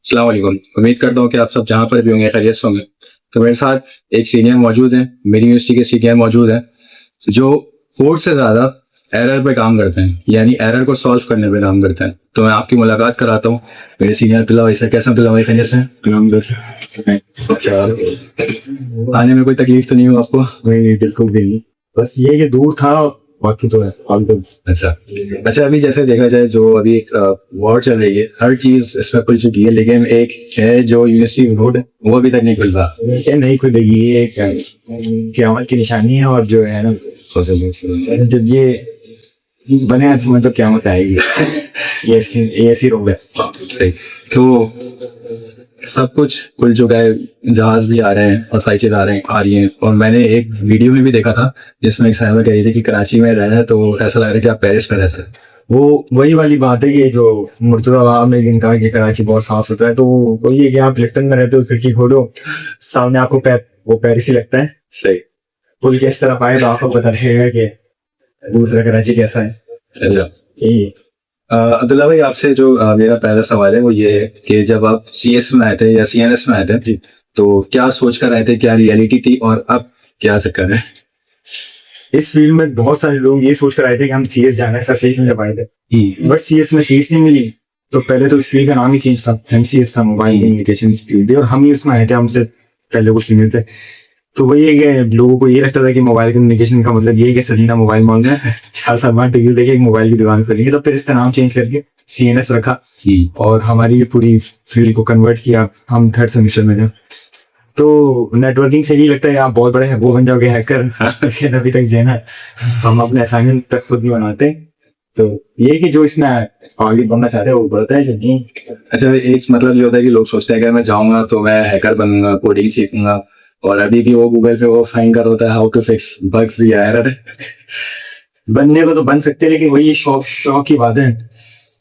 अस्सलाम वालेकुम। उम्मीद करता हूँ कि आप सब जहाँ पर भी होंगे खैरियत से होंगे। तो मेरे साथ एक सीनियर मौजूद हैं, मेरी यूनिवर्सिटी के सीनियर मौजूद हैं, जो कोड से ज़्यादा एरर पे काम करते हैं, यानी एरर को सॉल्व करने पे काम करते हैं। तो मैं आपकी मुलाकात कराता हूँ मेरे सीनियर अब्दुल्ला भाई से। कैसे अब्दुल्ला भाई, खैरियत से हैं? अच्छा, आने में कोई तकलीफ तो नहीं हुआ आपको? नहीं, बिल्कुल भी नहीं। बस ये कि दूर था, बाकी तो है बिल्कुल। अच्छा अच्छा, अभी जैसे देखा जाए जो अभी एक वॉर चल रही है, हर चीज इसमें खुल चुकी है, लेकिन एक है जो यूनिवर्सिटी रोड है वो अभी तक नहीं खुल रहा। ये नहीं खुलेगी, ये एक क़यामत की निशानी है। और जो है ना, जब ये बने समझ तो क़यामत आएगी। ये ऐसी रोड है। सही। तो सब कुछ खुल चुका है, जहाज भी आ रहे हैं और साइकिल आ रही हैं। और मैंने एक वीडियो में भी देखा था जिसमें एक साहिबा कह रही थी कि कराची में रहना है तो ऐसा लग रहा है कि आप पेरिस में रहते हैं। वो वही वाली बात है, ये जो मुर्तज़ा ने जिन कहा कि कराची बहुत साफ सुथरा है, तो वही है कि आप लिफ्टन में रहते हो, खिड़की खोलो, सामने आपको वो पेरिस ही लगता है। सही। पुल के इस तरफ आए तो आपको पता लगेगा कि दूसरा कराची कैसा है। अच्छा, यही अब्दुल्ला भाई, आपसे जो मेरा पहला सवाल है वो ये है कि जब आप सीएस में आए थे या सीएनएस में आए थे तो क्या सोच कर आए थे, क्या रियलिटी थी और अब क्या चक्कर है? इस फील्ड में बहुत सारे लोग ये सोच कर आए थे कि हम सीएस जाना है, सर सीएस में जब आए थे, बट सीएस में सीएस नहीं मिली। तो पहले तो इस फील्ड का नाम ही चेंज था, एमसीएस था, मोबाइल कम्युनिकेशन फील्ड, और हम ही उसमें आए थे, हमसे पहले कुछ नहीं थे। तो वही है कि लोगों को ये लगता था कि मोबाइल कम्युनिकेशन का मतलब ये है कि सलीना मोबाइल मांग रहा है, 4 साल बाद डिग्री लेके एक मोबाइल की दुकान खोलेंगे। तो फिर इसका नाम चेंज करके सीएनएस रखा और हमारी ये पूरी फील्ड को कन्वर्ट किया। हम 3rd सेमेस्टर में थे। तो नेटवर्किंग से ही लगता है आप बहुत बड़े वो बन जाओगे हैकर, लेकिन अभी तक जो है ना, हम अपने असाइनमेंट तक खुद नहीं बनाते। तो ये कि जो इसमें आगे बढ़ना चाहते हैं वो बढ़ता है। अच्छा, एक मतलब ये होता है कि लोग सोचते हैं कि मैं जाऊंगा तो मैं हैकर बनूंगा, कोडिंग सीखूंगा, और अभी भी वो गूगल पे वो फाइंड कर होता है हाउ टू फिक्स बग्स या एरर। बनने को तो बन सकते हैं, लेकिन वही शौक की बात है।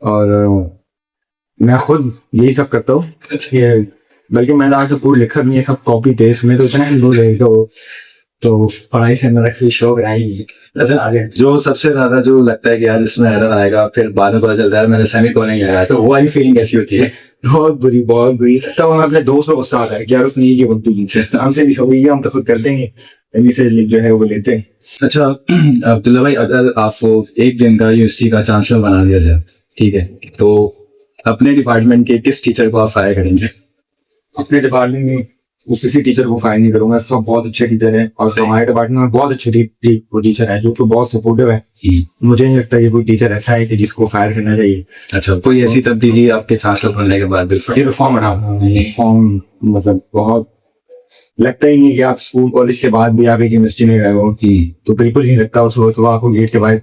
और मैं खुद यही सब करता हूँ। बल्कि मैंने आज तो पूरा लिखा भी है, सब कॉपी पेस्ट में तो इतना ही लोग है तो पढ़ाई से मेरा कोई शौक रहा ही नहीं। अच्छा, आगे जो सबसे ज्यादा जो लगता है कि यार इसमें एरर आएगा, फिर बाद में पता चलता है मैंने सेमीकोलन लगाया, तो वो वाली फीलिंग कैसी होती है? बहुत बुरी। तब मैं अपने दोस्त को गुस्सा आता है कि यार उसने ये बनती हमसे भी हो गई, हम तो खुद कर देंगे, इन्हीं से जो है वो लेते हैं। अच्छा अब्दुल्ला भाई, अगर आपको एक दिन का यूनिवर्सिटी का चांसलर बना दिया जाए, ठीक है, तो अपने डिपार्टमेंट के किस टीचर को आप फायर करेंगे? अपने डिपार्टमेंट में किसी टीचर को फायर नहीं करूंगा, सब बहुत अच्छे टीचर हैं। और हमारे डिपार्टमेंट में बहुत अच्छे टीचर है जो कि बहुत सपोर्टिव है। मुझे नहीं लगता कि कोई टीचर ऐसा है कि जिसको फायर करना चाहिए। अच्छा, कोई ऐसी तब्दीली आपके चांसलर बनने के बाद? रिफॉर्म मतलब बहुत लगता ही नहीं कि आप स्कूल कॉलेज के बाद भी आप एक यूनिवर्सिटी में गए हो, तो बिल्कुल नहीं लगता। और सुबह सुबह आपको गेट के बाहर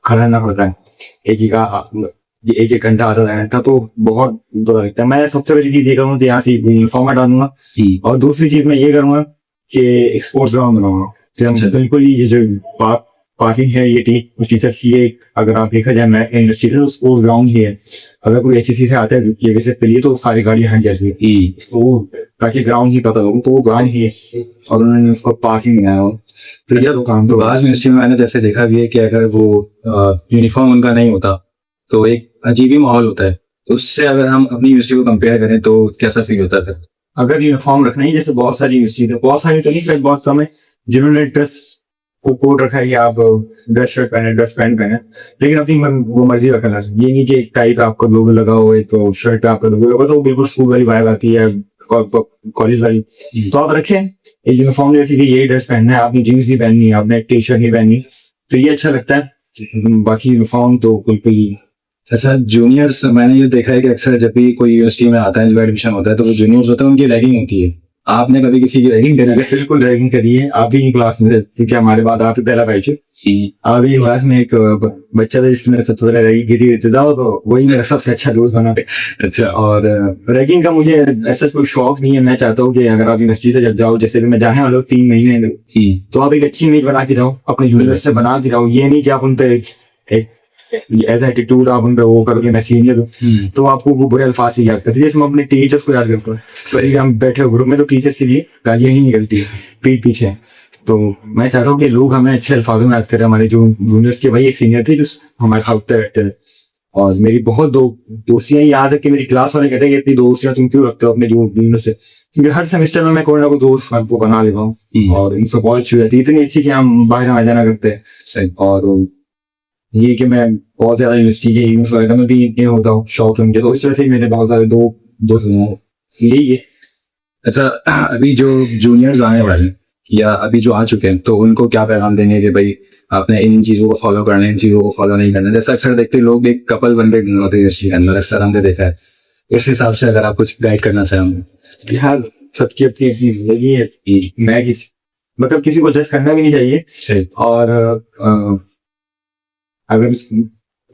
खड़ा रहना पड़ता है, एक घंटा आता रहना था, तो बहुत बुरा लगता है। मैं सबसे पहली चीज ये करूँगा कि यहाँ से यूनिफॉर्म हटा दूंगा, और दूसरी चीज मैं ये करूंगा कि स्पोर्ट्स ग्राउंड बनाऊंगा। बिल्कुल ये जो पार्किंग है ये टीचर्स की है, अगर आप देखा जाए मैं यूनिवर्सिटी तो स्पोर्ट्स ग्राउंड ही है। अगर कोई एचएससी से आता है ये विजिट के लिए तो सारी गाड़ियां हट जाती है, तो ताकि ग्राउंड ही पता हो, तो वो ग्राउंड ही है और उन्होंने उसको पार्किंग बनाया हो। तो अच्छा, तो काम तो आज यूनिवर्सिटी में मैंने जैसे देखा भी है कि अगर वो यूनिफॉर्म उनका नहीं होता तो एक अजीब ही माहौल होता है। उससे अगर हम अपनी यूनिवर्सिटी को कंपेयर करें तो कैसा फील होता है? अगर यूनिफॉर्म रखना ही, जैसे बहुत सारी यूनिवर्सिटी है, बहुत सारी तो नहीं, फिर बहुत कम है जिन्होंने ड्रेस को कोड रखा है कि आप ड्रेस शर्ट पहने, ड्रेस पैंट पहने, लेकिन अपनी वो मर्जी का कलर। ये नहीं कि एक टाई पे आपका लोगो लगा हुआ है तो शर्ट पे आपका लोगो लगा, तो बिल्कुल स्कूल वाली वाइब आती है, कॉलेज वाली। तो आप रखें एक यूनिफॉर्म, रखिए कि यही ड्रेस पहनना है, आपने जीन्स नहीं पहननी, आपने टी शर्ट नहीं पहननी, तो ये अच्छा लगता है। बाकी यूनिफॉर्म तो बिल्कुल ही। अच्छा, जूनियर्स, मैंने ये देखा है कि अक्सर जब भी कोई यूनिवर्सिटी में आता है, एडमिशन होता है, तो वो जूनियर्स होते हैं उनकी रैगिंग होती है। आपने कभी किसी की रैगिंग करी है? बिल्कुल रैगिंग करी है। आप ही क्लास में थे क्योंकि हमारे बाद आप ही पहला बैच है। अभी क्लास में एक बच्चा था जिसकी मेरे सबसे पहले रैगिंग की थी, तो वही मेरा सबसे अच्छा दोस्त बना थे। अच्छा, और रैगिंग का मुझे ऐसा कोई शौक नहीं है। मैं चाहता हूँ कि अगर आप यूनिवर्सिटी से जब जाओ, जैसे मैं जाने वाला 3 महीने, तो आप एक अच्छी इमेज बना के रहो, अपने जूनियर से बना के रहो। ये नहीं कि आप उन पे एक एज एटीट्यूड आप उन पे वो करोगे मैं सीनियर हूँ, तो आपको वो बुरे अल्फाज से याद करते हैं। जैसे मैं अपने टीचर्स को याद करता हूँ, हम बैठे ग्रुप में तो टीचर्स के लिए गालियां ही निकलती है पीठ पीछे। तो मैं चाहता हूँ कि लोग हमें अच्छे अल्फाजों में याद करें। हमारे जो जूनियर्स के भाई एक सीनियर थे जो हमारे साथ बैठते थे, और मेरी बहुत दोस्तियां, यहाँ तक कि मेरी क्लास वाले कहते हैं कि इतनी दोस्तियां तुम क्यों रखते हो अपने जीवन से, क्योंकि हर सेमेस्टर में मैं कोई ना कोई दोस्त आपको बना लेता हूँ और इनसे बहुत अच्छी रहती है, इतनी अच्छी कि हम बाहर आ जाना करते हैं। सही। और ये कि मैं बहुत ज्यादा यूनिवर्सिटी के इवेंट्स वगैरह में भी ये होता हूँ, शौक है मुझे, तो इस तरह से मेरे बहुत सारे दोस्त हैं, यही है। अच्छा, अभी जो जूनियर्स आने वाले हैं या अभी जो आ चुके हैं, तो उनको क्या पैगाम देंगे कि भाई आपने इन चीज़ों को फॉलो करना है, इन चीज़ों को फॉलो नहीं करना है? जैसे अक्सर देखते हैं लोग एक कपल बन के होते हैं इस चीज़ के अंदर, अक्सर हमने देखा है। इस हिसाब से अगर आप कुछ गाइड करना चाहें। यार सबकी अपनी अपनी जिंदगी है, मैं किसी को जज करना भी नहीं चाहिए। सही। और अगर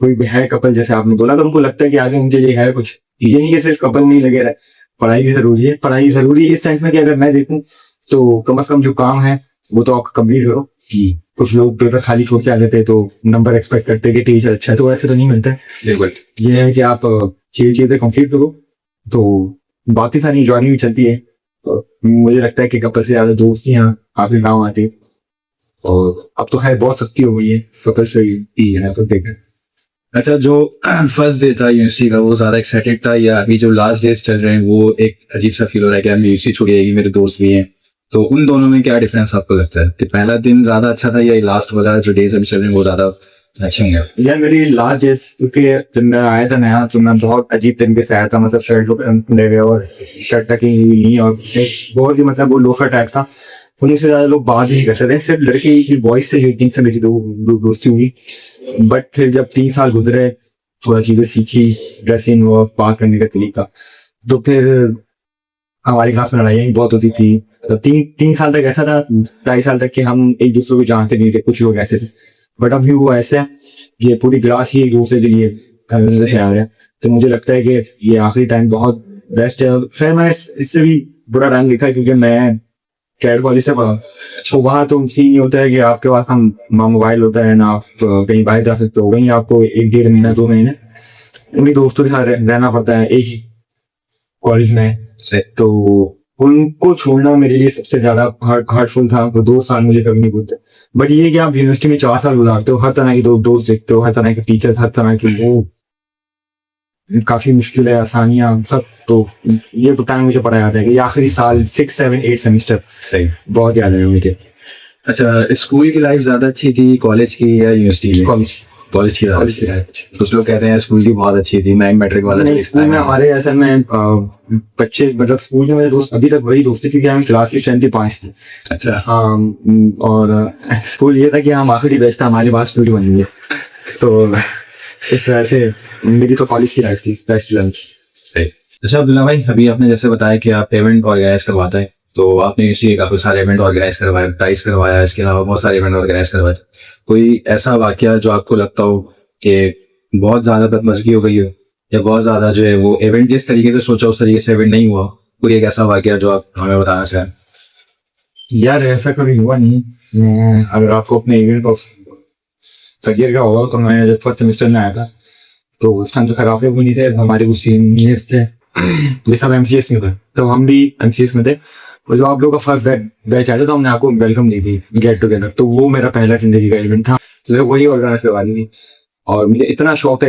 कोई है कपल, जैसे आपने बोला, तो उनको लगता है कि आगे मुझे ये है कुछ, ये नहीं कि सिर्फ कपल नहीं लगे रहे, पढ़ाई भी जरूरी है। पढ़ाई जरूरी है इस सेंस में कि अगर मैं देखूं तो कम से कम जो काम है वो तो आप कंप्लीट करो। कुछ लोग पेपर खाली छोड़ के आ जाते हैं तो नंबर एक्सपेक्ट करते हैं कि टीचर अच्छा है, तो ऐसे तो नहीं मिलता है। ये है कि आप चीजें कंप्लीट करो तो बाकी सारी जॉइनिंग भी चलती है। तो मुझे लगता है कि कपल से ज्यादा दोस्तियां आपके गाँव आती है, और अब तो है बहुत सख्ती हो गई है कपल से ही है तो देखा। अच्छा, जो फर्स्ट डे था यूनिवर्सिटी का वो ज्यादा एक्साइटेड था, या अभी जो लास्ट डेज चल रहे हैं वो एक अजीब सा फील हो रहा है कि यार यूनिवर्सिटी छूट जाएगी, मेरे दोस्त भी हैं? तो उन दोनों में क्या डिफरेंस आपको लगता है कि पहला दिन ज्यादा अच्छा था या लास्ट वाला जो डेज अभी चल रहे हैं वो ज्यादा अच्छे हैं? यार मेरी लास्ट डेज, क्योंकि जब मैं आया था नया तो मैं बहुत अजीब तरीके से आया था, मतलब शर्ट ले गए और शर्ट टकी हुई नहीं, और एक बहुत ही मतलब वो लोफर टाइप था, उन्हीं से ज्यादा लोग बात नहीं कर सकते, सिर्फ लड़की की वॉइस से जिनसे मेरी दोस्ती हुई। बट फिर जब 3 साल गुजरे, थोड़ा चीजें सीखी, ड्रेसिंग और बात करने का तरीका, तो फिर हमारी क्लास में लड़ाइयाँ बहुत होती थी। तो 3 साल तक ऐसा था, 2.5 साल तक कि हम एक दूसरे को जानते नहीं थे, कुछ लोग ऐसे थे। बट अभी वो ऐसे ये पूरी क्लास ही एक दूसरे के लिए करने आ रहे हैं, तो मुझे लगता है कि ये आखिरी टाइम बहुत बेस्ट है। खैर मैं इससे भी बुरा टाइम लिखा है क्योंकि मैं कैड कॉलेज से पढ़ा, तो वहाँ तो सीन होता है कि आपके पास ना मोबाइल होता है, ना आप कहीं बाहर जा सकते हो, वहीं आपको 1-1.5 महीना 2 महीने उन्हीं दोस्तों के साथ रहना पड़ता है एक ही कॉलेज में से। तो उनको छोड़ना मेरे लिए सबसे ज्यादा हार्टफुल था। वो 2 साल मुझे कभी नहीं भूलते। बट ये कि आप यूनिवर्सिटी में 4 साल गुजारते हो, हर तरह के दोस्त देखते हो, हर तरह के टीचर्स, हर तरह के वो काफी मुश्किल है, आसानियां सब, तो ये टाइम मुझे पता याद है कि आखिरी साल 6, 7, 8 सेमेस्टर सही बहुत याद है मुझे। अच्छा, स्कूल की लाइफ ज्यादा अच्छी थी कॉलेज की या यूनिवर्सिटी की? कॉलेज की ज्यादा अच्छी है। कुछ लोग कहते हैं स्कूल की बहुत अच्छी थी, मैं मैट्रिक वाला। स्कूल में हमारे ऐसा में बच्चे, मतलब स्कूल में मेरे दोस्त अभी तक वही दोस्त थे क्योंकि हमारी क्लास की स्ट्रेंथ थी 5 थी। अच्छा। और स्कूल ये था कि हम आखिरी बैच था, हमारे पास स्टूडियो बन गई है, तो इस वजह से मेरी तो कॉलेज की लाइफ थी बेस्ट लंच। सही। अच्छा अब्दुल्ला भाई, अभी आपने जैसे बताया कि आप इवेंट ऑर्गेनाइज करवाते हैं, तो आपने यूनिवर्सिटी काफी सारे इवेंट ऑर्गेनाइज करवाए, प्राइज करवाया, इसके अलावा बहुत सारे इवेंट ऑर्गेनाइज करवाए। कोई ऐसा वाकया जो आपको लगता हो कि बहुत ज्यादा बदमज़गी हो गई हो, या बहुत ज्यादा जो है वो इवेंट जिस तरीके से सोचा उस तरीके से इवेंट नहीं हुआ, कोई एक ऐसा वाकया जो आप हमें बताना चाहें? यार ऐसा कभी हुआ नहीं। अगर आपको अपने इवेंट ऑफ करियर का होगा, तो मैं जब फर्स्ट सेमेस्टर में आया था तो उस टाइम तो खराब हुए नहीं थे, हमारे कुछ सीनियर्स थे, ये सब एमसीएस में थे, तो हम भी एमसीएस में थे। और जो आप लोगों का फर्स्ट बैच आया था तो हमने आपको वेलकम दी थी, गेट टुगेदर, तो वो मेरा पहला जिंदगी का इवेंट था, तो वही ऑर्गेनाइज करवानी थी। और मुझे इतना शौक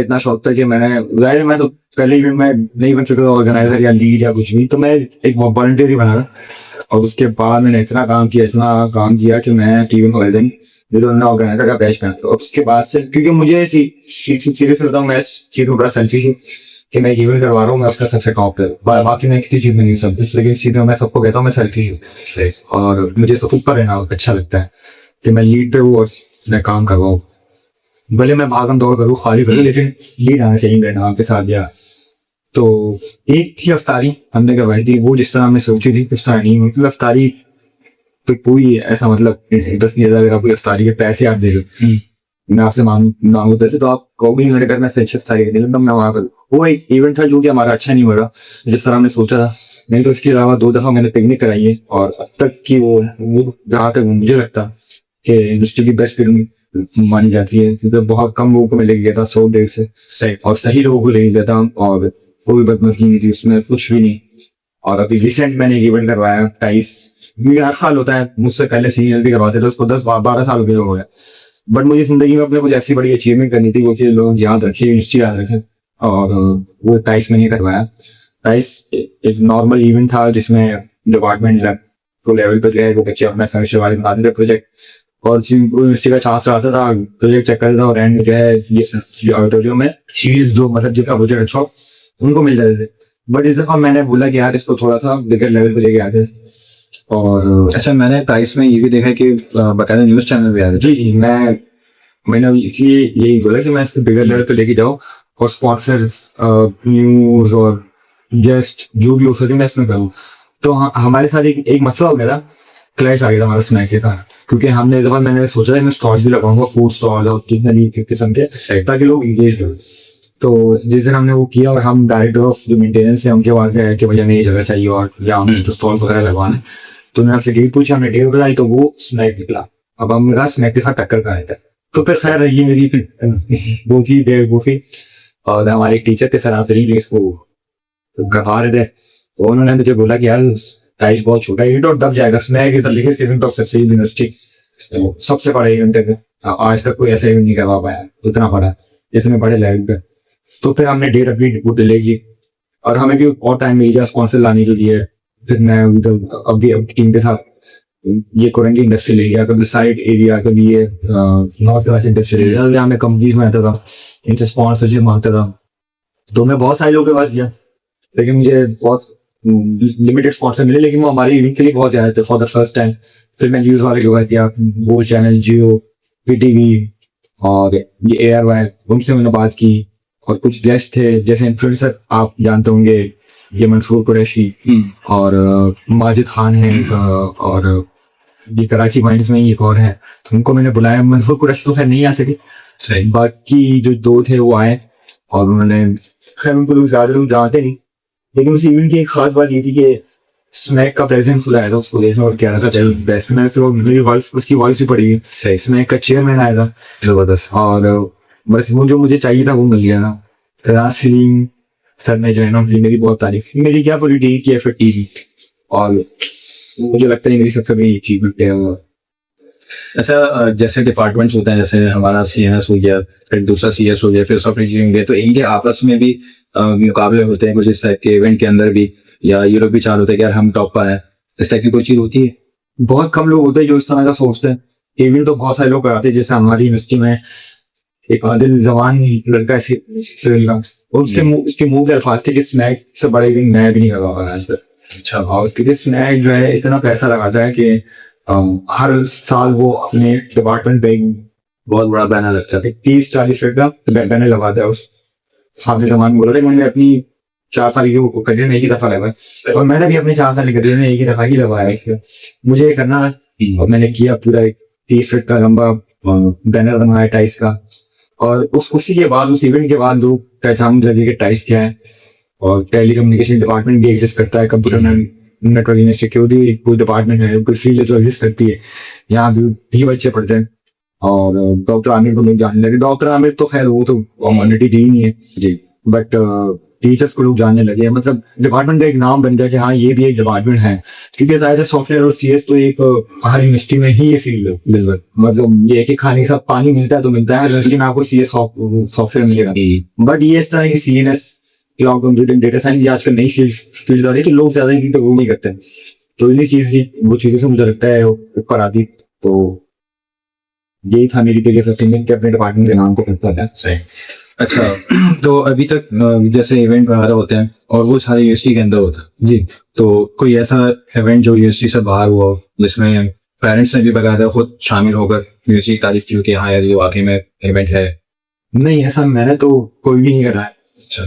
था कि मैं तो पहले इवेंट में नहीं बन चुका था ऑर्गेनाइजर या लीड या कुछ भी, तो मैं एक वॉलंटियर ही बना। और उसके बाद मैंने इतना काम किया कि मैं टीवी वाले दिन ऑर्गेनाइजर का बैच पहना। तो उसके बाद से, क्योंकि मुझे सीरियस बताऊँ, मैं चीज में बड़ा सेल्फिश हूँ कि मैं इवेंट करवा रहा हूँ, मैं उसका सबसे टॉप पे, बाकी मैं किसी चीज में नहीं सेल्फिश, लेकिन इस चीज में मैं सबको कहता हूँ मैं सेल्फिश हूँ। और मुझे सब ऊपर रहना अच्छा लगता है कि मैं लीड पे हूँ और मैं काम करवाऊँ, भले मैं भागम दौड़ करूँ, खाली करूँ, लेकिन लीड आना चाहिए मेरे नाम के साथ। या तो एक थी अफ्तारी हमने करवाई थी, वो जिस तरह हमने सोची थी उस तरह नहीं, मतलब अफ्तारी तो कोई ऐसा मतलब इंटरेस्ट नहीं आता। अगर आप कोई अफ्तारी के पैसे आप दे रहे हो, मैं आपसे मांगू पैसे, तो आप कहोगे मेरे घर में सेंशन सारी मैं वहाँ कर। वो एक इवेंट था जो कि हमारा अच्छा नहीं हुआ जिस तरह हमने सोचा था। नहीं तो इसके अलावा 2 दफा मैंने पिकनिक कराई है, और अब तक की वो जहाँ तक मुझे लगता कि इंडस्ट्री की बेस्ट पिकनिक मानी जाती है, क्योंकि बहुत कम लोगों को मैं लेके गया था 100-150 से सही, और सही लोगों को लेके गया था, और कोई बदमज़गी नहीं थी उसमें, कुछ भी नहीं। और अभी रिसेंट मैंने एक इवेंट करवाया 28, हर साल होता है, मुझसे पहले सीनियर भी करवाते थे, उसको 10-12 साल हो गया। बट मुझे जिंदगी में अपने कुछ ऐसी बड़ी अचीवमेंट करनी थी, वो कि लोग याद रखे, यूनिवर्सिटी याद रखे, और वो टाइस में नहीं करवाया। टाइस एक नॉर्मल इवेंट था जिसमें डिपार्टमेंट को लेवल पर जो है वो बच्चे अपना सेमेस्टर वाइज बनाते थे प्रोजेक्ट, और यूनिवर्सिटी का चांस आता था, प्रोजेक्ट चेक करता था, और एंड में जो है ये ऑडिटोरियम में सीरीज जो मतलब जिनका प्रोजेक्ट अच्छा उनको मिल जाते थे। बट इस दफा मैंने बोला कि यार इसको थोड़ा सा बिगर लेवल पे लेके आते। और अच्छा, मैंने टाइस में ये भी देखा कि बाकायदा न्यूज़ चैनल भी आ रहे थे। जी मैंने इसलिए यही बोला कि मैं इसको बिगर लेवल पे लेके जाऊँ, और स्पॉन्सर्स, न्यूज और गेस्ट जो भी हो सके मैं इसमें करूँ। तो हमारे साथ एक मसला हो गया था, क्लैश आ गया था हमारा स्नैक के साथ, क्योंकि हमने इस दफा मैंने सोचा है मैं स्टॉल्स भी लगाऊंगा, फूड स्टॉल्स और कितने किस्म के, ताकि लोग इंगेज हो। तो जिस दिन हमने वो किया, और हम डायरेक्टर ऑफ जो मेंटेनेंस है उनके पास गए कि भैया नई जगह चाहिए और या हमें तो स्टॉल्स वगैरह लगवाने। तो उन्होंने आपसे डेट पूछी, हमने डेट बताई, तो वो स्नैक निकला। अब हम मेरा स्नैक के साथ टक्कर का आया था। तो फिर सर ये मेरी वो थी बेवकूफ़ी, और हमारे एक टीचर थे फराज सलीम, इसको गवा रहे थे। तो उन्होंने मुझे बोला कि यार टाइस बहुत छोटा इवेंट और दब जाएगा, snack is the biggest event of Success University, सबसे बड़ा इवेंट है, आज तक कोई ऐसा इवेंट नहीं करवा पाया इतना बड़ा, इसमें बड़े लेवल पे। तो फिर हमने डेट अपनी वो डिले की, और हमें भी और टाइम मिल गया स्पॉन्सर लाने के लिए। फिर मैं अभी टीम के साथ ये कोरंगी इंडस्ट्रियल एरिया, कभी साइड एरिया, कभी ये नॉर्थ कराची इंडस्ट्रियल एरिया, यहाँ में कंपनीज में आता था, इनसे स्पॉन्सरशिप मांगता था। तो मैं बहुत सारे लोगों के पास गया, लेकिन मुझे बहुत लिमिटेड स्पॉन्सर मिले, लेकिन वो हमारे इवेंट के लिए बहुत ज्यादा थे फॉर द फर्स्ट टाइम। फिर मैं न्यूज़ वाले के पास गया, वो चैनल जियो, पीटीवी और ये ARY, उनसे मैंने बात की। और कुछ गेस्ट थे जैसे इन्फ्लुएंसर आप जानते होंगे, ये मंसूर कुरैशी और माजिद खान है, और ये कराची माइंड्स में एक और है, तो उनको मैंने बुलाया। मंसूर कुरैशी तो खैर नहीं आ सके, बाकी जो दो थे वो आए, और उन्होंने, खैर उनको लोग ज्यादा लोग जानते नहीं, लेकिन उस इवेंट की एक खास बात ये थी कि स्नैक का प्रेजेंट बुलाया था उसको देखने, और कह रहा था चल बेस्ट में, तो मेरी वॉइस, उसकी वॉइस भी पड़ी है। स्नैक का चेयरमैन आया था, जबरदस्त, और बस वो जो मुझे चाहिए था वो मिल गया था। फराज सलीम सर ने जो है ना मेरी बहुत तारीफ की, मेरी क्या पूरी टीम की एफर्ट की, और मुझे लगता है मेरी सबसे बड़ी अचीवमेंट है। ऐसा जैसे डिपार्टमेंट्स होते हैं, जैसे हमारा CNS हो गया, फिर दूसरा CS हो गया, फिर सब होंगे, तो इनके आपस में भी मुकाबले होते हैं कुछ इस टाइप के इवेंट के अंदर भी, या ये लोग भी चाह होते हैं कि यार हम टॉप पर आए, इस टाइप की कोई चीज होती है? बहुत कम लोग होते हैं जो इस तरह का सोचते हैं। इवेंट तो बहुत सारे लोग कराते हैं, जैसे हमारी यूनिवर्सिटी में एक आदिल जवान लड़का ऐसे उसके मुंह के अल्फाज थे कि स्नैक से बड़ा इवेंट मैं भी नहीं करवा पाया आज तक। अच्छा, और उसके स्नैक जो है इतना पैसा लगाता है कि हर साल वो अपने डिपार्टमेंट पे बहुत बड़ा बैनर लगता है, 30-40 फीट का बैनर लगाता है। उस सामने जमान बोल रहे, मैंने अपनी 4 साल की करियर में एक ही दफा लगाया, और मैंने भी अपने 4 साल की करियर में एक ही दफा ही लगाया इसके, मुझे ये करना है। और मैंने किया, पूरा 30 फीट का लंबा बैनर बनाया टाइस का, और उसी के बाद, उस इवेंट के बाद लोग पहचान लगे कि टाइस क्या है। और टेली कम्युनिकेशन डिपार्टमेंट भी एग्जिस्ट करता है, कंप्यूटर नेटवर्किंग सिक्योरिटी कोई डिपार्टमेंट है, कोई फील्ड जो एग्जिस्ट करती है, यहाँ भी बच्चे पढ़ते हैं। और डॉक्टर आमिर को लोग जानने लगे। डॉक्टर आमिर तो खैर वो तो कम्युनिटी दी नहीं है जी, बट टीचर्स को लोग जानने लगे, मतलब डिपार्टमेंट का एक नाम बन गया कि हाँ ये भी एक डिपार्टमेंट है। क्योंकि ज़्यादा सॉफ्टवेयर और CS तो एक हर यूनिवर्सिटी में ही ये फील्ड है, बिल्कुल, मतलब ये कि खाने के साथ पानी मिलता है तो मिलता है, हर यूनिवर्सिटी में आपको CS सॉफ्टवेयर मिलेगा। बट ये इस तरह की CNS, cloud computing, data science, ये आजकल नई फील्ड आ रही है, तो लोग ज्यादा इनकी वो नहीं करते। तो इन्हीं वो चीज़ों से मुझे लगता है ऊपर आती। तो यही था मेरी बिगेस्ट अचीवमेंट कि अपने डिपार्टमेंट के नाम को करता है। सही। अच्छा, तो अभी तक जैसे इवेंट वगैरह होते हैं और वो सारे यूनिवर्सिटी के अंदर होता है जी, तो कोई ऐसा इवेंट जो यूनिवर्सिटी से बाहर हुआ हो जिसमें पेरेंट्स ने भी बकायदा खुद शामिल होकर यूनिवर्सिटी की तारीफ की कि हाँ यार ये वाकई में इवेंट है? नहीं, ऐसा मैंने तो कोई भी नहीं करा है। अच्छा,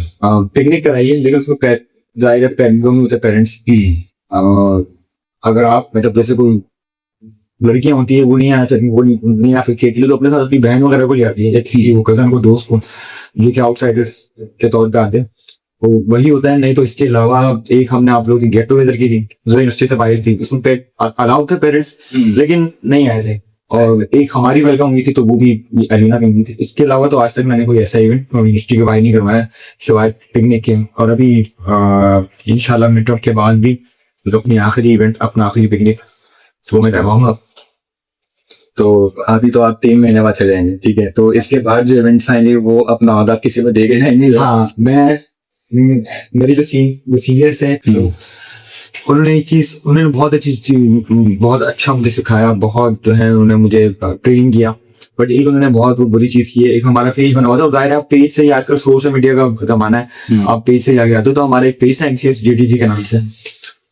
पिकनिक कराई है, लेकिन उसको पेरेंट्स की, अगर आप मतलब जैसे कोई लड़कियां होती है वो नहीं आ सकती अकेले, तो अपने साथ अपनी बहन वगैरह को ले आती है, या किसी वो कजन को, दोस्त को, जो कि आउटसाइडर्स के तौर पे आते हैं, तो वही होता है। नहीं तो इसके अलावा एक हमने आप लोगों की गेट टुगेदर की थी जो यूनिवर्सिटी से बाहर थी, उसमें अलाउड थे पेरेंट्स, लेकिन नहीं आए थे। और एक हमारी वेलकम हुई थी, तो वो भी अलीना की हुई थी। इसके अलावा तो आज तक मैंने कोई ऐसा इवेंट यूनिवर्सिटी के बाहर नहीं करवाया सिवाय पिकनिक के। और अभी इंशाल्लाह मिड टर्म के बाद भी जो अपनी आखिरी इवेंट, अपना आखिरी पिकनिक वो मैं करवाऊंगा। तो अभी तो आप 3 महीने बाद चले जाएंगे, ठीक है, तो इसके बाद जो इवेंट्स आएंगे वो अपना ऑर्डर किसी को दे के जाएंगे? हाँ, मेरे जो सीनियर्स हैं उन्होंने बहुत अच्छी बहुत अच्छा मुझे सिखाया, बहुत जो है उन्होंने मुझे ट्रेनिंग किया। बट एक उन्होंने बहुत बुरी चीज की है, एक हमारा पेज बना हुआ था, जाहिर है आप पेज से ही आजकल सोशल मीडिया का जमाना है, आप पेज से ही आगे आते हो, तो हमारे एक पेज था MCS GTG के नाम से।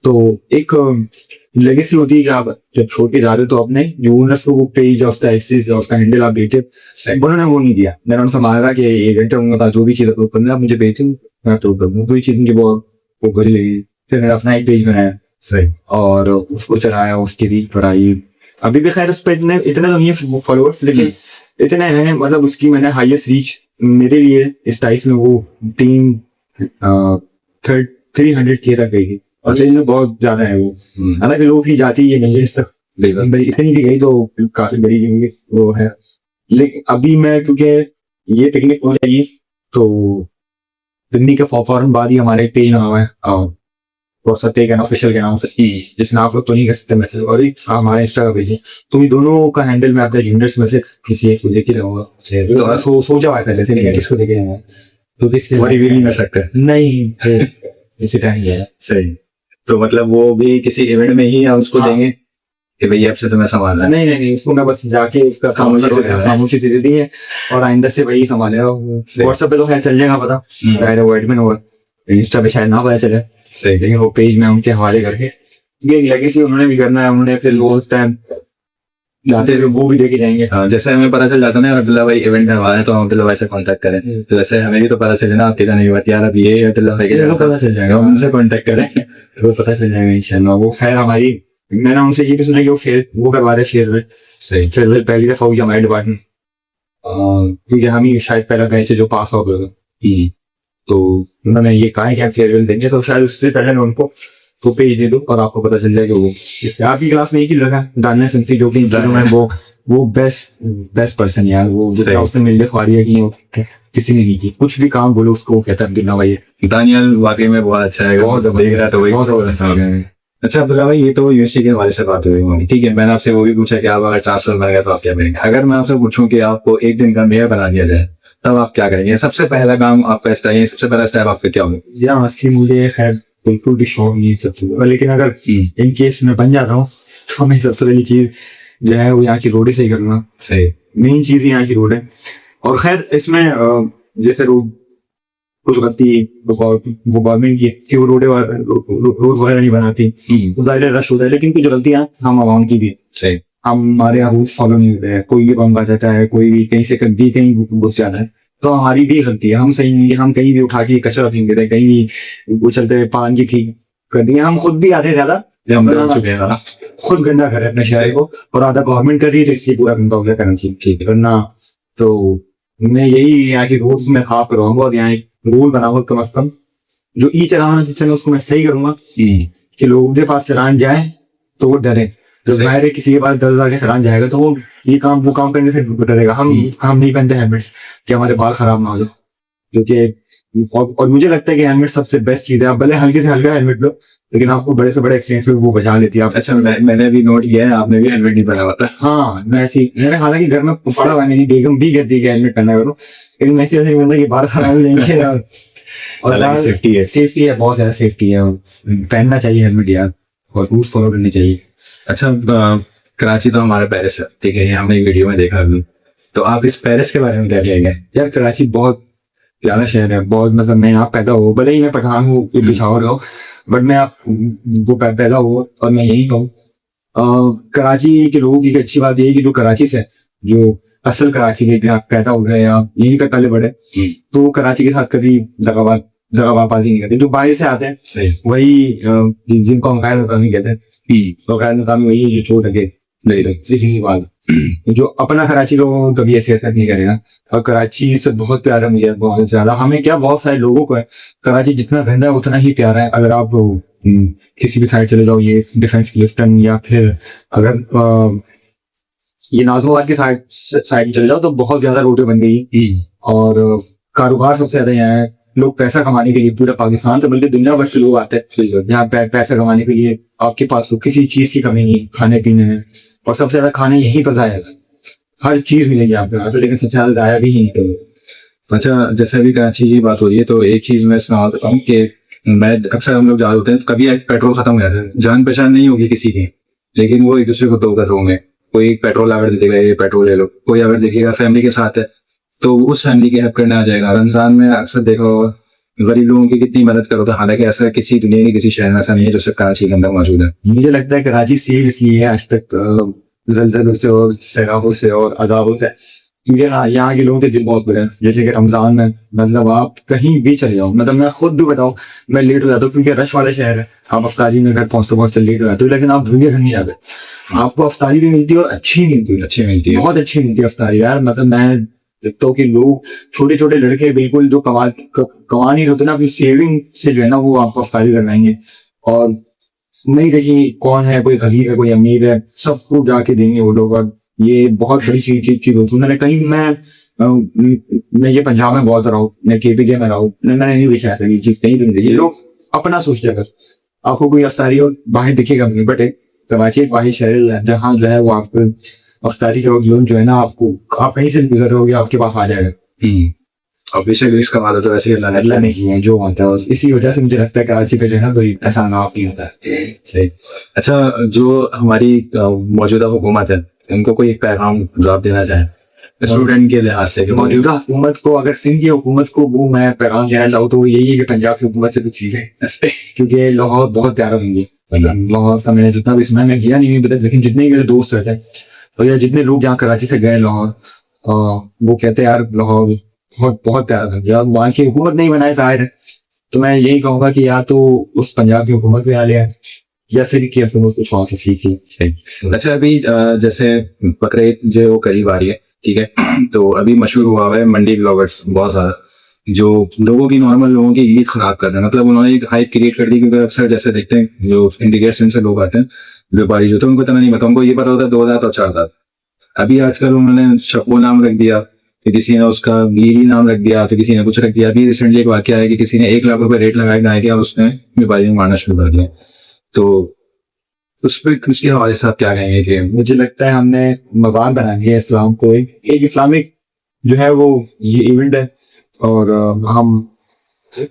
तो एक लेगेसी होती है कि आप जब छोड़ के जा रहे हो तो अपने जो ओनर्स को वो पेज उसका एक्सेस उसका हैंडल आप भेजे, उन्होंने वो नहीं दिया। मैंने उनसे मांगा कि ये घंटे जो भी चीज अपलोड करना आप मुझे भेजो, मैं अपलोड कर दूँ। कोई चीज मुझे बहुत वो बुरी लगी, फिर मैंने अपना एक पेज बनाया सही, और उसको चलाया, उसकी रीच बढ़ाई। अभी भी खैर उस पर इतने तो नहीं है फॉलोअर्स, लेकिन इतने हैं, मतलब उसकी मैंने हाईएस्ट रीच मेरे लिए इस टाइप में वो 300K तक गई थी, और चैनल में बहुत ज्यादा है वो। हालांकि लोग ही जाती है मिलियंस तक, इतनी भी गई तो काफी बड़ी वो है। लेकिन अभी मैं क्योंकि ये पिकनिक हो जाएगी तो पिकनिक के फौरन बाद ही हमारे पेज नाम है ऑफिशियल के नाम से, जिसमें आप लोग तो नहीं कर सकते मैसेज, और हमारे इंस्टा का पेज है, तो ये दोनों का हैंडल मैं अपने जूनियर्स में से किसी एक को देके रहूंगा। तो सोचा हुआ था जैसे नहीं किसको देखे जाऊंगा, तो किसके रिवील नहीं कर सकते नहीं इसी टाइम है। सही, तो मतलब वो भी किसी इवेंट में ही उसको देंगे कि भाई अब से तुम्हें संभालना है? नहीं, उसको मैं बस जाके उसका खामोशी से दे दी है, और आइंदा से वही संभालेगा। व्हाट्सएप पे तो खैर चल जाएगा पता, डायरेक्ट वो एडमिन होगा, इंस्टा पे शायद ना पता चले, सही, लेकिन वो पेज में उनके हवाले करके ये लेगेसी उन्होंने भी करना है, उन्होंने फिर वो टाइम जाते हुए वो भी देके जाएंगे। जैसे हमें पता चल जाता है ना अब्दुल्ला भाई इवेंट करवा रहे हैं, तो हम अब्दुल्ला भाई से कांटेक्ट करें, तो वैसे हमें भी तो पता चले ना आपके जाने के बाद यार अब ये अब्दुल्ला भाई के वो पता चल जाएगा, हम उनसे कांटेक्ट करें, वो पता चल जाएगा इंशाल्लाह। वो खैर हमारी, मैंने उनसे ये भी सुना कि वो करवा रहे फेयरवेल। सही, फेयरवेल पहली दफा हुई हमारे डिपार्टमेंट, क्योंकि हम ही शायद पहला बैच है जो पास आउट होगा, तो उन्होंने ये कहा है कि हम फेयरवेल देंगे, तो शायद उससे पहले मैं उनको तो पेज दे दो और आपको पता चल जाएगा। वो इससे आपकी क्लास में एक ही लगा दानिया सिंसी, जो कि वो बेस्ट पर्सन यार, वो उसने मिलने ख्वारी है कि किसी ने नहीं की, कुछ भी काम बोलो उसको वो कहता है भाई। दानियल वाकई में बहुत अच्छा है, बहुत देख रहा था वही बहुत अच्छा हो गया। अच्छा अब्दुल्ला भाई, ये तो यूनिवर्सिटी के हमारे से बात हुई, ठीक है, मैंने आपसे वो भी पूछा कि आप अगर चांसलर बन गए तो आप क्या करेंगे। अगर मैं आपसे पूछूं कि आपको एक दिन का मेयर बना दिया जाए तब आप क्या करेंगे? सबसे पहला काम आपका सबसे पहला स्टेप आपका क्या होगा? मुझे खैर बिल्कुल भी शौक नहीं सब चीज़, लेकिन अगर इन केस में बन जाता हूँ तो मैं सबसे पहली चीज जो है वो यहाँ की रोड ही सही करूँगा। सही, मेन चीज यहाँ की रोड है। और खैर इसमें जैसे रोड कुछ गलती वो गवर्नमेंट की कि वो रोड वगैरह नहीं बनाती, तो ज़ाहिर रश होता है, लेकिन कुछ गलतियाँ हम आवाम की भी। सही, हमारे यहाँ रूल्स फॉलो नहीं होते हैं, कोई भी बम आ जाता है, कोई भी कहीं से कहीं घुस जाता है, तो हमारी भी गलती है। हम सही नहीं, हम कहीं भी उठा के कचरा फेंक देते हैं, कहीं भी उछलते पान की ठीक कर दिए, हम खुद भी आधे ज्यादा खुद गंदा करे अपने शहर को, और आधा गवर्नमेंट कर रही है, तो इसलिए पूरा गंदा हो गया करना चाहिए करना। तो मैं यही यहाँ की रूल्स में खाप करवाऊंगा, और यहाँ एक रूल बनाऊंगा कम से कम, जो ई चलाना सिस्टम है उसको मैं सही करूंगा कि लोगों के पास चलान जाए तो वो डरे। तो जाहिर है किसी के पास 10,000 के चलान जाएगा तो वो वो काम करने से डरेगा। हम नहीं पहनते हेलमेट्स कि हमारे बाल खराब ना हो जाए, क्योंकि और मुझे लगता है कि हेलमेट सबसे बेस्ट चीज है। आप भले हल्के से हल्का हेलमेट लो, लेकिन आपको बड़े से बड़े एक्सीडेंट से वो बचा लेती है। आप अच्छा, मैंने भी नोट किया है आपने भी हेलमेट नहीं पहना होता। हाँ, मैंने हालांकि घर में पड़ा हुआ, मेरी बेगम भी कहती है कि हेलमेट पहना करो, लेकिन मैं ऐसे मतलब कि बाल खराब हो जाएंगे। और सेफ्टी है, बहुत ज्यादा सेफ्टी है, पहनना चाहिए हेलमेट यार, और रूल्स फॉलो करनी चाहिए। अच्छा, कराची तो हमारा पेरिस है, ठीक है, ये हमने वीडियो में देखा अभी, तो आप इस पेरिस के बारे में क्या कहेंगे? यार कराची बहुत प्यारा शहर है, बहुत, मतलब मैं यहाँ पैदा हुआ, भले ही मैं पठान हूँ, पिशावर हूँ, बट मैं वो पैदा हुआ और मैं यही कहूँ। कराची के लोगों की अच्छी बात यही है कि जो कराची से, जो असल कराची के यहाँ पैदा हो गए, आप यहीं पर पले बड़े, तो कराची के साथ कभी दगाबाजी नहीं करते। जो बाहर से आते हैं वही जिनको हम गैर मुकामी कहते हैं, तो गैर मुकामी वही है जो चोट लगे सीखने की बात। जो अपना कराची को कभी ऐसी हरकत नहीं करेगा। और कराची से बहुत प्यारा मुझे, बहुत ज्यादा, हमें क्या बहुत सारे लोगों को है, कराची जितना गंदा है उतना ही प्यारा है। अगर आप किसी भी साइड चले जाओ, ये डिफेंस क्लिफ्टन, या फिर अगर ये नाजमाबाद की साइड चले जाओ, तो बहुत ज्यादा रोडें बन गई, और कारोबार सबसे ज्यादा यहाँ है। लोग पैसा कमाने के लिए पूरा पाकिस्तान से बल्कि दुनिया भर से लोग आते हैं यहाँ पैसा कमाने के लिए। आपके पास तो किसी चीज की कमी नहीं, खाने पीने में, और सबसे ज्यादा खाने यहीं पर जाएगा। हर चीज मिलेगी आपको यहाँ पे, लेकिन सबसे ज्यादा जाया भी यहीं पे। अच्छा, जैसे अभी कराची की बात हो रही है तो एक चीज मैं इसमें और बताऊँ कि मैं अक्सर हम लोग जा रहे होते हैं तो कभी पेट्रोल खत्म हो जाता है, जान पहचान नहीं होगी किसी की, लेकिन वो एक दूसरे को टोकर होंगे, कोई पेट्रोल अगर दे देगा ये पेट्रोल ले लो, कोई अगर देखिएगा फैमिली के साथ है तो उस फैमिली की हेल्प करने आ जाएगा। रमजान में अक्सर देखा होगा गरीब लोगों की कितनी मदद करो, तो हालांकि ऐसा किसी दुनिया के किसी शहर में ऐसा नहीं है जो सिर्फ कराची के अंदर मौजूद है। मुझे लगता है कराची सेफ इसलिए है आज तक जलजलों से और सैलाबों से और अजाबों से, क्योंकि ना यहाँ के लोगों के दिल बहुत बड़े हैं। जैसे कि रमजान में मतलब आप कहीं भी चले जाओ, मतलब मैं खुद भी बताऊँ मैं लेट हो जाता हूँ क्योंकि रश वाला शहर है, आप अफ्तारी में घर पहुँचते पहुँचते लेट हो जाते हो, लेकिन आप भूखे घर नहीं आते, आपको अफ्तारी भी मिलती है और अच्छी मिलती है, अच्छी मिलती है, बहुत अच्छी मिलती है अफ्तारी यार। मतलब मैं देखता हूँ कि लोग छोटे छोटे लड़के बिल्कुल जो कमा नहीं होते ना, अपनी सेविंग से जो है ना वो आपको अफ्तारी करवाएंगे, और नहीं देखिए कौन है, कोई गरीब है कोई अमीर है, सबको जाके देंगे वो लोग। और ये बहुत बड़ी चीज होती है। मैंने कहीं मैं ये पंजाब में बहुत रहा हूँ, मैं KPK में रहा हूँ, मैंने नहीं देखा ऐसा ये चीज कहीं भी नहीं देखी। लोग अपना सोचते हैं बस, आपको कोई अफ्तारी और बाहर दिखेगा नहीं, बट कराची एक वाहिद शहर है जहाँ जो है वो आपको अफ्तारी के वक्त जो है ना आपको, आप कहीं से गुजर रहे हो आपके पास आ जाएगा। और बेशक इसका वादा तो वैसे ही अल्लाह नहीं है जो आता है, इसी वजह से मुझे लगता है कराची पे जो है ना कोई ऐसा नाम नहीं होता है। सही। अच्छा, जो हमारी मौजूदा हुकूमत है उनको कोई एक पैगाम जवाब देना चाहे स्टूडेंट के लिहाज से? मौजूदा हुकूमत को, अगर सिंध की हुकूमत को वो मैं पैगाम देना चाहूँ तो वो यही है कि पंजाब की हुकूमत से कुछ सीखे, क्योंकि लाहौर बहुत प्यारा बन गया। लाहौर का मैंने जितना भी इसमें मैं गया नहीं पता, लेकिन जितने मेरे दोस्त रहते हैं और या जितने लोग जहाँ कराची से गए लाहौर, वो कहते हैं यार लाहौर बहुत बहुत प्यारा बन गया। वहाँ की हुकूमत नहीं बनाए जाहिर है, तो मैं यही कहूँगा कि या तो उस पंजाब की हुकूमत को यहाँ ले आए या फिर की हुकूमत कुछ वहाँ से सीखी। सही। अच्छा, अभी जैसे बकरीद जो वो करीब आ रही है, ठीक है, तो अभी मशहूर हुआ है मंडी ब्लॉगर्स बहुत ज्यादा, जो लोगों की नॉर्मल लोगों की ईद खराब कर रहे हैं। मतलब उन्होंने एक हाइप क्रिएट कर दी, क्योंकि अक्सर जैसे देखते हैं जो इंडिकेशन से लोग आते हैं व्यापारी जो, तो उनको इतना नहीं पता, उनको ये पता होता है 2 दांत और 4 दांत। अभी आजकल उन्होंने शक्को नाम रख दिया, तो किसी ने उसका मीरी नाम रख दिया, तो किसी ने कुछ रख दिया। अभी रिसेंटली एक वाकया है कि किसी ने 1 लाख रुपए रेट लगाया गाय के और उसने व्यापारी को मारना शुरू कर दिया। तो उस पर उसके हवाले से आप क्या कहेंगे? कि मुझे लगता है हमने मवाद बना दिया इस्लाम को, एक इस्लामिक जो है वो ये इवेंट है, और हम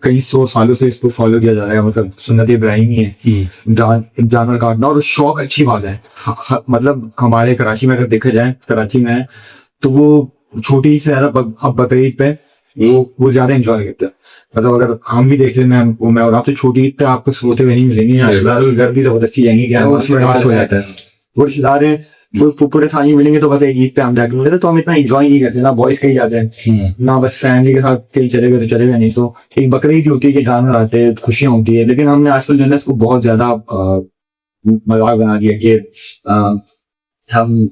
कई 100 सालों से इसको फॉलो किया जा रहा है। मतलब सुन्नत इब्राहिमी है जानवर काटना, और शौक अच्छी बात है। मतलब हमारे कराची में अगर देखा जाए, कराची में तो वो छोटी से ज्यादा बकरीद पे वो ज्यादा एंजॉय करते हैं। मतलब अगर हम भी देख लें, मैं और आप तो छोटी ईद पे आपको सोते हुए नहीं मिलेंगे, घर भी जबरदस्ती जाएंगे क्या हो जाता है, वो रिश्तेदार है पूरे साल ही मिलेंगे, तो बस एक ईद पे हम जाके मिले तो हम इतना एंजॉय नहीं करते ना, बॉयज कहीं जाते हैं ना, बस फैमिली के साथ कहीं चले गए तो चले गए, नहीं तो एक बकरीद होती है कि जानवर आते हैं, खुशियां होती है। लेकिन हमने आजकल जो है इसको बहुत ज्यादा मजाक बना दिया कि हम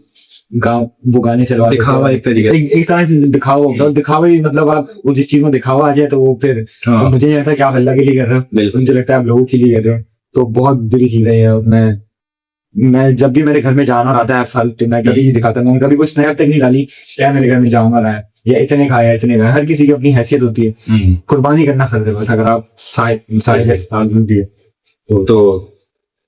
वो गाने चलवा, दिखावा एक तरीके एक तरह से दिखावा होता है। दिखावा ही मतलब आप वो जिस चीज में दिखावा आ जाए तो वो फिर मुझे नहीं लगता कि आप अल्लाह के लिए कर रहे हो, मुझे लगता है आप लोगों के लिए कर रहे हो, तो बहुत बुरी चीज है। मैं जब भी मेरे घर में जानवर आता है हर साल, तो मैं कभी नहीं दिखाता, मैंने कभी कोई स्नैप तक नहीं डाली क्या मेरे घर में जानवर आया या इतने खाया इतने खाया। हर किसी की अपनी हैसियत होती है, कुर्बानी करना फर्ज है बस, अगर आप तो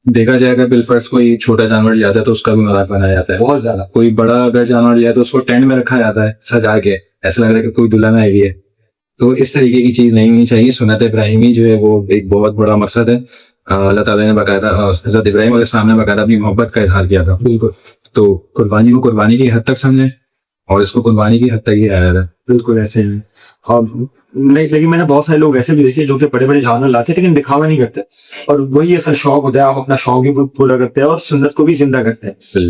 देखा जाएगा बिलफर्स कोई छोटा जानवर लिया जाता है तो उसका भी मजाक बनाया जाता है बहुत ज्यादा। कोई बड़ा अगर जानवर लिया तो उसको टेंट में रखा जाता है सजा के, ऐसा लग रहा है कि कोई दुल्हन आई है। तो इस तरीके की चीज नहीं होनी चाहिए। सुन्नत इब्राहिमी जो है वो एक बहुत बड़ा मकसद है। अल्लाह ताला ने बकायदा हज़रत इब्राहिम अलैहिस्सलाम ने बकायदा अपनी मोहब्बत का इजहार किया था। बिल्कुल। तो कुर्बानी को कुर्बानी की हद तक समझें और इसको कुर्बानी की हद तक ही आया है। बिल्कुल ऐसे है। और नहीं, लेकिन मैंने बहुत सारे लोग ऐसे भी देखे जो कि बड़े बड़े जानवर लाते लेकिन दिखावा नहीं करते, और वही असल शौक होता है, आप अपना शौक भी पूरा करते हैं और सुन्नत को भी जिंदा करते हैं।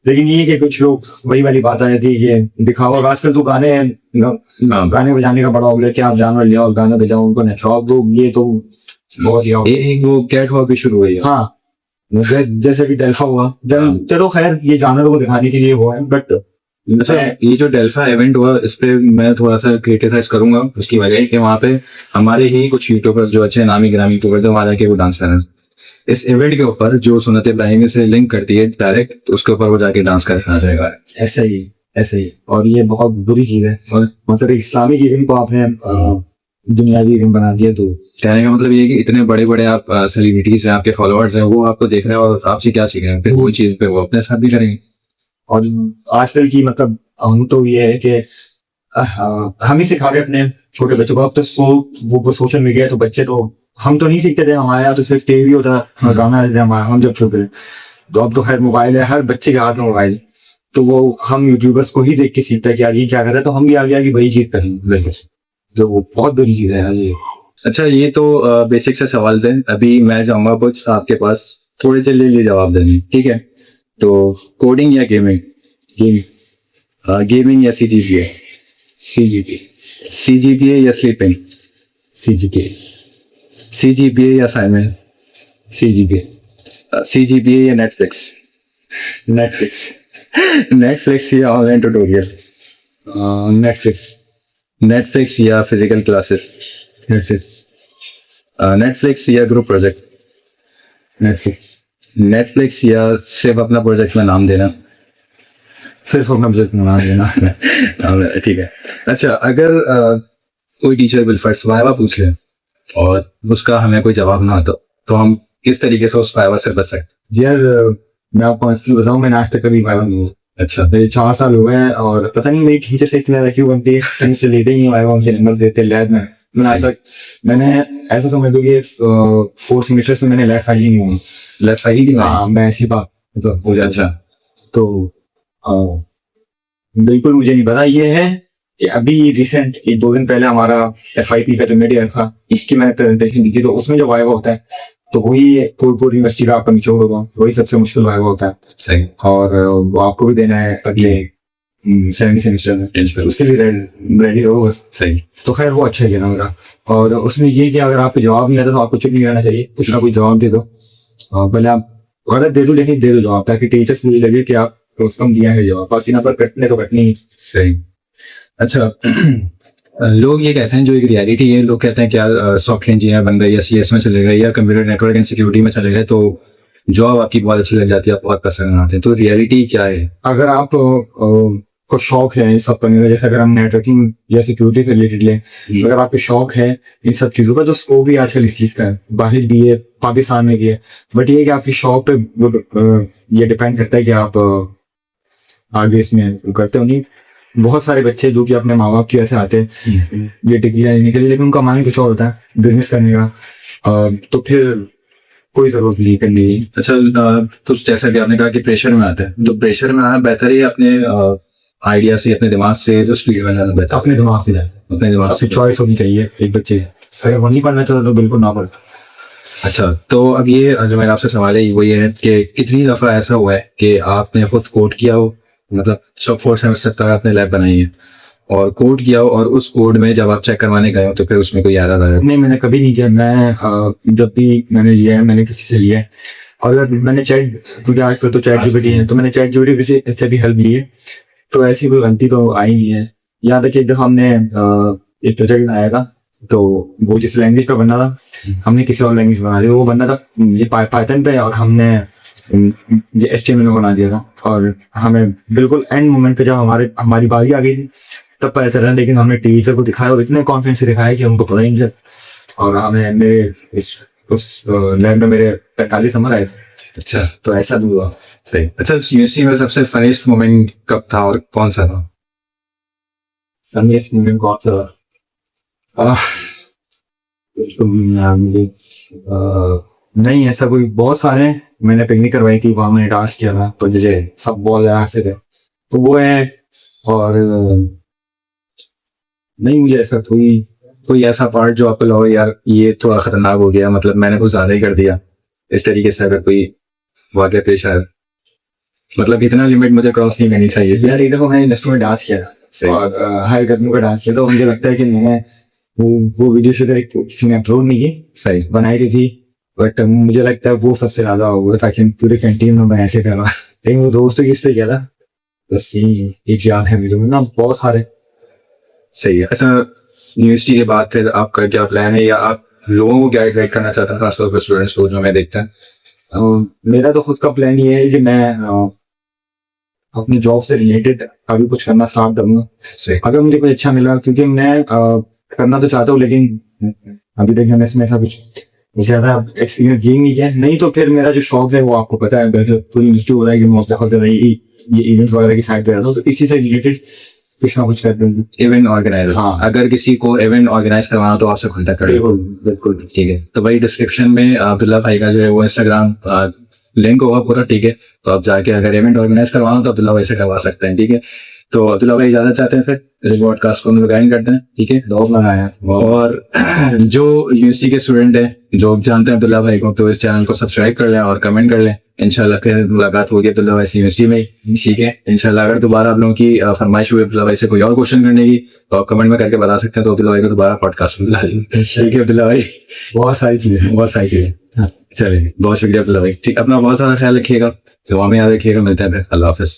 लेकिन ये कि कुछ लोग वही वाली बात आ जाती है कि दिखावा। और आजकल तो गाने बजाने का बड़ा हो गया कि आप जानवर ले आओ गाना बजाओ उनको नचाओ, तो ये तो बहुत ही वो कैट वॉक भी शुरू हुई है। हाँ, जैसे कि डेल्फा हुआ, चलो खैर ये जानवरों को दिखाने के लिए वो है, बट अच्छा ये जो डेल्फा इवेंट हुआ इस पे मैं थोड़ा सा क्रिटिसाइज करूंगा। उसकी वजह है कि वहाँ पे हमारे ही कुछ यूट्यूबर्स जो अच्छे नामी ग्रामी यूट्यूबर्स थे वहाँ जाके वो डांस कर रहे हैं। इस इवेंट के ऊपर जो सुन्नत इब्राहिमी से लिंक करती है डायरेक्ट, तो उसके ऊपर वो जाके डांस करना चाहेगा। ऐसे ही और ये बहुत बुरी चीज है। और मतलब इस्लामिक इवेंट को आपने दुनियावी इवेंट बना दिया, तो कहने का मतलब ये है कि इतने बड़े बड़े आप सेलिब्रिटीज हैं, आपके फॉलोअर्स हैं, वो आपको देख रहे हैं और आपसे क्या सीख रहे हैं, फिर वही चीज पे वो अपने साथ भी करेंगे। और आजकल की मतलब हम तो ये है कि हम ही सिखा रहे अपने छोटे बच्चों को। अब तो वो सोशल मीडिया है तो बच्चे तो, हम तो नहीं सीखते थे, हमारे यहाँ तो सिर्फ टीवी होता था, गाना थे हमारे, हम जब छोटे थे। तो अब तो खैर मोबाइल है, हर बच्चे के हाथ में मोबाइल, तो वो हम यूट्यूबर्स को ही देख के सीखता है कि यार ये क्या कर रहा है, तो हम भी आगे आगे वही चीज करेंगे, जो वो बहुत बुरी चीज है यार ये। अच्छा, ये तो बेसिक से सवाल थे। अभी मैं जाऊंगा कुछ आपके पास थोड़े जल्दी लिए जवाब देने, ठीक है? तो कोडिंग या गेमिंग? गेमिंग या CGPA? CGPA या स्लीपिंग? CGPA या असाइनमेंट? CGPA या नेटफ्लिक्स? नेटफ्लिक्स या ऑनलाइन ट्यूटोरियल? नेटफ्लिक्स या फिजिकल क्लासेस? नेटफ्लिक्स या ग्रुप प्रोजेक्ट? नेटफ्लिक्स या सिर्फ अपना प्रोजेक्ट में नाम देना? सिर्फ अपना प्रोजेक्ट में नाम देना। ठीक है। अच्छा, अगर कोई टीचर बिलफर्स्ट वाइवा पूछ ले और उसका हमें कोई जवाब ना आता, तो हम किस तरीके से उस वाइवा से बच सकते? यार मैं आपको ऑनेस्टली बताऊं, मैंने आज तक कभी वाइवा नहीं हुआ। अच्छा, मेरे 4 साल हुए हैं और पता नहीं मेरी टीचर से इतना क्यों बनती है, कहीं से लेते ही वाइवा, मुझे नंबर देते लैब में। मैंने आज तक, मैंने ऐसा समझ लो कि 4 सेमेस्टर से मैंने लेफ्ट फाइल ही नहीं हुआ। लेफ्ट फाइल ही? हाँ, मैं ऐसी बात मतलब हो जाता। अच्छा, तो बिल्कुल मुझे नहीं पता। ये है कि अभी रिसेंट 1-2 दिन पहले हमारा FIP का जो मिड ईयर था, इसकी मैंने प्रेजेंटेशन दी थी, तो उसमें जो वाइवा होता है तो वही पूरी यूनिवर्सिटी का आपका निचोड़ होगा, वही सबसे मुश्किल वाइवा होता है। सही। और वो आपको भी देना है अगले 7 सेमेस्टर में, उसके लिए रेडी हो बस। सही। तो खैर वो अच्छा ही है ना मेरा। और उसमें ये कि अगर आपको जवाब नहीं आता तो आपको चुप नहीं रहना चाहिए, कुछ ना कुछ जवाब दे दो। पहले आप गलत दे दो लेकिन दे दो जवाब, ताकि टीचर्स मुझे लगे कि आप कम दिया है जवाब, बाकी ना पर कटने तो कटनी। सही। अच्छा, लोग ये कहते हैं, जो एक रियलिटी है, लोग कहते हैं कि यार सॉफ्टवेयर इंजीनियर बन गए या CS में चले गए या कंप्यूटर नेटवर्क एंड सिक्योरिटी में चले गए तो जॉब आपकी बहुत अच्छी लग जाती है, आप बहुत पैसे बनाते हैं। तो रियलिटी क्या है? अगर आप को शौक है सब करने का, जैसे अगर हम नेटवर्किंग या सिक्योरिटी से रिलेटेड लें, अगर आपको शौक है इन सब चीजों का, तो स्कोप भी आजकल इस चीज का है, बाहर भी है, पाकिस्तान में भी है। बट ये है कि आपकी शौक पे ये डिपेंड करता है कि आप आगे इसमें करते हो। नहीं, बहुत सारे बच्चे जो कि अपने माँ बाप की वजह से आते हैं ये डिग्री लेने के लिए, लेकिन उनका माइंड कुछ और होता है, बिजनेस करने का, तो फिर कोई जरूरत नहीं करनी। अच्छा, तो जैसा कि आपने कहा कि प्रेशर में आता है, तो प्रेशर में आना बेहतर है अपने आइडिया से, अपने दिमाग से, जो स्पीड में जाना बेहतर? अपने दिमाग से जाए, अपने दिमाग से। चॉइस होनी चाहिए एक बच्चे, सही वो नहीं पढ़ना चाहता तो बिल्कुल ना पढ़। अच्छा, तो अब ये जो मेरा आपसे सवाल है वो ये है कि कितनी दफ़ा ऐसा हुआ है कि आपने खुद कोड किया हो, मतलब 4 सेमेस्टर तक आपने लैब बनाई है और कोड किया हो, और उस कोड में जब आप चेक करवाने गए हो तो फिर उसमें कोई एरर आया? नहीं, मैंने कभी नहीं किया। मैं जब भी मैंने लिया है, मैंने किसी से लिया है। और अगर मैंने क्योंकि आजकल तो चैट जीपीटी है, तो मैंने चैट जीपीटी किसी से भी हेल्प ली है, तो ऐसी कोई गलती तो आई नहीं है। यहाँ तक कि एक दफा हमने एक प्रोजेक्ट बनाया था, तो वो जिस लैंग्वेज पे बनना था हमने किसी और लैंग्वेज बना दिया। वो बनना था ये पाइथन पे, और हमने ये HTML में बना दिया था। और हमें बिल्कुल एंड मोमेंट पे जब हमारी बारी आ गई थी तब पता चला, लेकिन हमने टीचर को दिखाया और इतने कॉन्फिडेंस से दिखाया कि उनको पता ही नहीं चला। और हमें मेरे उस लैब में मेरे 45 नंबर आए। अच्छा, तो ऐसा भी हुआ। सही। अच्छा, यूनिवर्सिटी में सबसे फनीस्ट मोमेंट कब था और कौन सा था? फनीस्ट मोमेंट कौन सा था? नहीं, ऐसा कोई, बहुत सारे हैं। मैंने पिकनिक करवाई थी, वहां मैंने डांस किया था, तो जैसे सब बहुत ज्यादा हंसे थे, तो वो है। और नहीं, मुझे ऐसा कोई ऐसा पार्ट जो आपको लगा यार ये थोड़ा खतरनाक हो गया, मतलब मैंने कुछ ज्यादा ही कर दिया, इस तरीके से अगर कोई वाकया पेश आया, मतलब इतना लिमिट मुझे क्रॉस नहीं करनी चाहिए? यार एक दफा मैंने इंडस्ट्री में डांस किया और हाई गर्मी का डांस किया, तो मुझे लगता है कि मैंने वो वीडियो शुगर किसी ने अपलोड नहीं की, सही बनाई थी। बट मुझे लगता है वो सबसे ज्यादा हुआ था कि पूरे कैंटीन में मैं ऐसे कर रहा, लेकिन वो दोस्तों की इस पे किया था, बस एक याद है मेरे ना, बहुत सारे। सही है। अच्छा, यूनिवर्सिटी के बाद फिर आपका क्या प्लान है, या आप लोगों को क्या गाइड करना चाहते हैं, खासतौर पर स्टूडेंट्स को जो मैं देखता है? मेरा तो खुद का प्लान ये है कि मैं अपनी जॉब से रिलेटेड अभी कुछ करना स्टार्ट करूंगा, अगर मुझे कुछ अच्छा मिला, क्योंकि मैं करना तो चाहता हूँ, लेकिन अभी तक मैंने इसमें ऐसा कुछ ज्यादा एक्सपीरियंस गेन नहीं किया। नहीं तो फिर मेरा जो शौक है वो आपको पता है, पूरी यूनिवर्सिटी हो रहा है कि मैं ये इवेंट्स वगैरह की साइड पे रहता हूँ, तो इसी से रिलेटेड कुछ ना कुछ कर दूंगी। इवेंट ऑर्गेनाइजर, हाँ। अगर किसी को इवेंट ऑर्गेनाइज करवाना तो आपसे कांटेक्ट करें। बिल्कुल बिल्कुल। ठीक है, तो भाई डिस्क्रिप्शन में अब्दुल्ला भाई का जो है वो इंस्टाग्राम लिंक होगा पूरा, ठीक है। तो आप जाके अगर इवेंट ऑर्गेनाइज करवाना हो तो अब्दुल्ला भाई से करवा सकते हैं, ठीक है। तो अब्दुल्ला भाई ज्यादा चाहते हैं फिर इस पॉडकास्ट को हम ज्वाइन करते हैं, ठीक है। दौड़ लगाया और जो यूनिवर्सिटी के स्टूडेंट हैं जो जानते हैं अब्दुल्ला भाई को, तो इस चैनल को सब्सक्राइब कर लें और कमेंट कर लें। इंशाल्लाह फिर मुलाकात होगी अब्दुल्ला भाई से यूनिवर्सिटी में ही, ठीक है। इंशाल्लाह अगर दोबारा आप लोगों की फरमाइश हुई अब्दुल्ला भाई से कोई और क्वेश्चन करने की, तो आप कमेंट में करके बता सकते हैं, तो अब्दुल्ला भाई को दोबारा पॉडकास्ट में बुला लेंगे, ठीक है अब्दुल्ला भाई। बहुत सारी चीजें। चलिए, बहुत शुक्रिया अब्दुल्ला भाई, ठीक। अपना बहुत सारा ख्याल रखिएगा, तो हमें याद रखिएगा, मिलते हैं फिर, अल्लाह हाफिज।